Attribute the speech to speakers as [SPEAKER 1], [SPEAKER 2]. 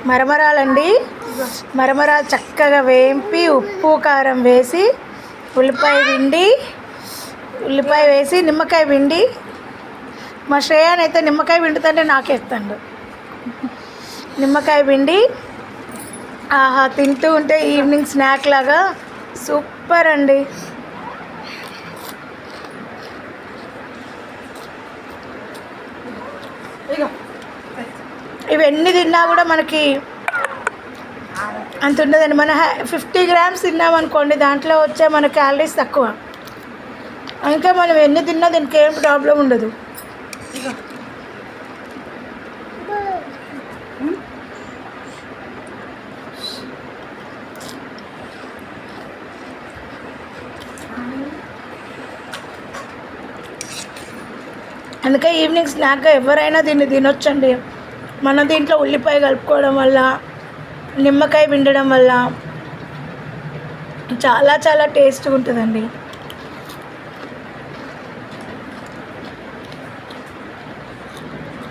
[SPEAKER 1] మరమరాలండి. మరమరాలు చక్కగా వేంపి ఉప్పు కారం వేసి ఉల్లిపాయ వేసి నిమ్మకాయ పిండి. మా శ్రేయాన్ అయితే నిమ్మకాయ పిండుతుంటే నాకేస్తాడు. నిమ్మకాయ పిండి ఆహా తింటూ ఉంటే ఈవినింగ్ స్నాక్ లాగా సూపర్ అండి. ఇవన్నీ తిన్నా కూడా మనకి అంత ఉండదండి. మన 50 grams తిన్నామనుకోండి, దాంట్లో వచ్చే మన క్యాలరీస్ తక్కువ. ఇంకా మనం ఎన్ని తిన్నా దీనికి ఏం ప్రాబ్లం ఉండదు. అందుకే ఈవినింగ్ స్నాక్గా ఎవరైనా దీన్ని తినొచ్చండి. మన దీంట్లో ఉల్లిపాయ కలుపుకోవడం వల్ల, నిమ్మకాయ పిండడం వల్ల చాలా చాలా టేస్ట్గా ఉంటుందండి.